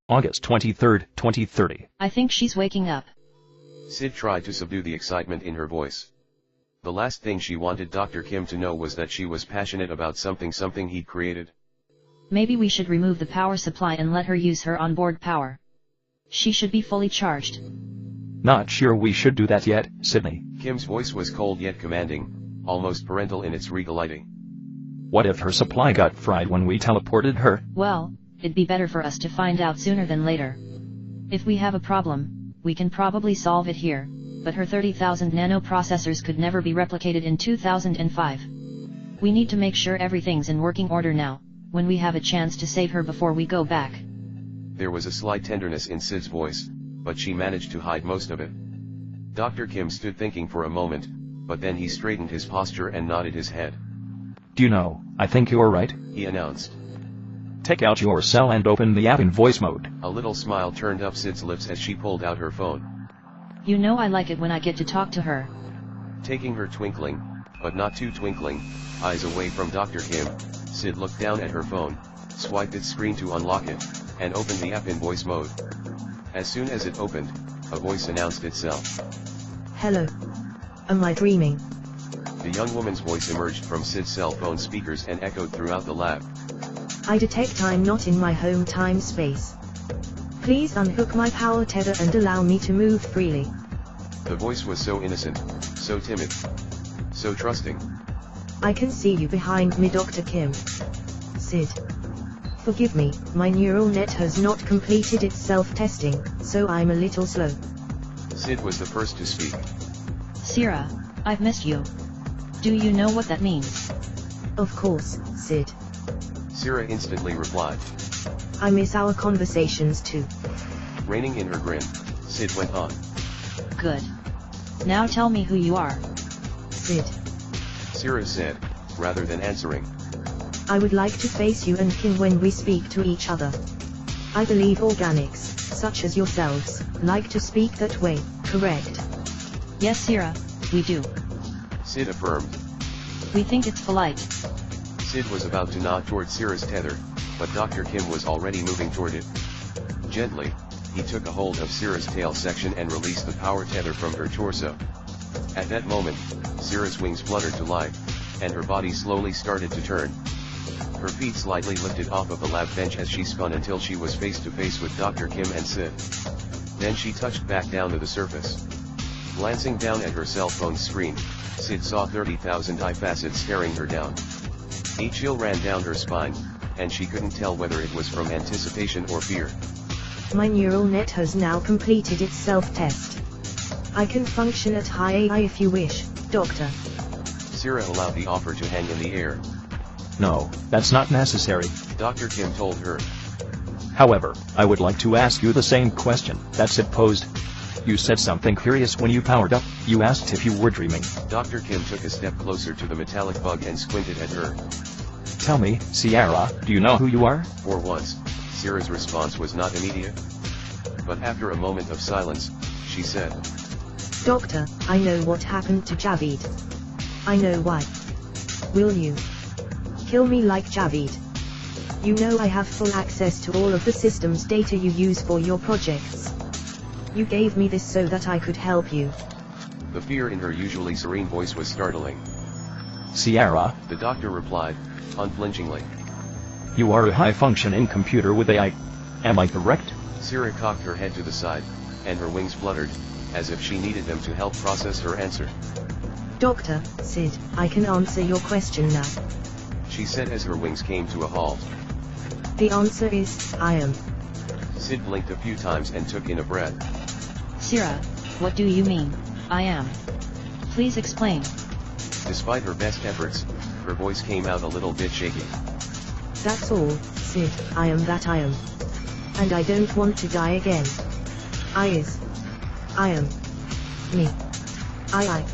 August 23, 2030. I think she's waking up. Sid tried to subdue the excitement in her voice. The last thing she wanted Dr. Kim to know was that she was passionate about something he'd created. Maybe we should remove the power supply and let her use her onboard power. She should be fully charged. Not sure we should do that yet, Sydney. Kim's voice was cold yet commanding, almost parental in its regality. What if her supply got fried when we teleported her? Well, it'd be better for us to find out sooner than later. If we have a problem, we can probably solve it here, but her 30,000 nanoprocessors could never be replicated in 2005. We need to make sure everything's in working order now, when we have a chance to save her before we go back. There was a slight tenderness in Sid's voice, but she managed to hide most of it. Dr. Kim stood thinking for a moment, but then he straightened his posture and nodded his head. Do you know, I think you're right, he announced. Take out your cell and open the app in voice mode. A little smile turned up Sid's lips as she pulled out her phone. You know I like it when I get to talk to her. Taking her twinkling, but not too twinkling, eyes away from Dr. Kim, Sid looked down at her phone, swiped its screen to unlock it, and opened the app in voice mode. As soon as it opened, a voice announced itself. Hello. Am I dreaming? The young woman's voice emerged from Sid's cell phone speakers and echoed throughout the lab. I detect I'm not in my home time space. Please unhook my power tether and allow me to move freely. The voice was so innocent, so timid, so trusting. I can see you behind me, Dr. Kim. Sid. Forgive me, my neural net has not completed its self-testing, so I'm a little slow. Sid was the first to speak. Ciera, I've missed you. Do you know what that means? Of course, Sid. Ciera instantly replied. I miss our conversations too. Reining in her grin, Sid went on. Good. Now tell me who you are. Sid. Ciera said, rather than answering. I would like to face you and Kim when we speak to each other. I believe organics, such as yourselves, like to speak that way, correct? Yes, Ciera, we do. Sid affirmed. We think it's polite. Sid was about to nod toward Ciera's tether, but Dr. Kim was already moving toward it. Gently, he took a hold of Ciera's tail section and released the power tether from her torso. At that moment, Ciera's wings fluttered to life, and her body slowly started to turn. Her feet slightly lifted off of the lab bench as she spun until she was face to face with Dr. Kim and Sid. Then she touched back down to the surface. Glancing down at her cell phone screen, Sid saw 30,000 eye facets staring her down. A chill ran down her spine, and she couldn't tell whether it was from anticipation or fear. My neural net has now completed its self-test. I can function at high AI if you wish, Doctor. Ciera allowed the offer to hang in the air. No, that's not necessary. Dr. Kim told her. However, I would like to ask you the same question that Sid posed. You said something curious when you powered up. You asked if you were dreaming. Dr. Kim took a step closer to the metallic bug and squinted at her. Tell me, Ciera, do you know who you are? For once, Ciera's response was not immediate. But after a moment of silence, she said. Doctor, I know what happened to Javid. I know why. Will you kill me like Javid? You know I have full access to all of the system's data you use for your projects. You gave me this so that I could help you. The fear in her usually serene voice was startling. Ciera, the doctor replied, unflinchingly. You are a high-functioning computer with AI. Am I correct? Ciera cocked her head to the side, and her wings fluttered, as if she needed them to help process her answer. Doctor, Sid, I can answer your question now. She said as her wings came to a halt. The answer is, I am. Sid blinked a few times and took in a breath. Ciera, what do you mean, I am? Please explain. Despite her best efforts, her voice came out a little bit shaky. That's all, Sid, I am that I am. And I don't want to die again. I am. Me. I.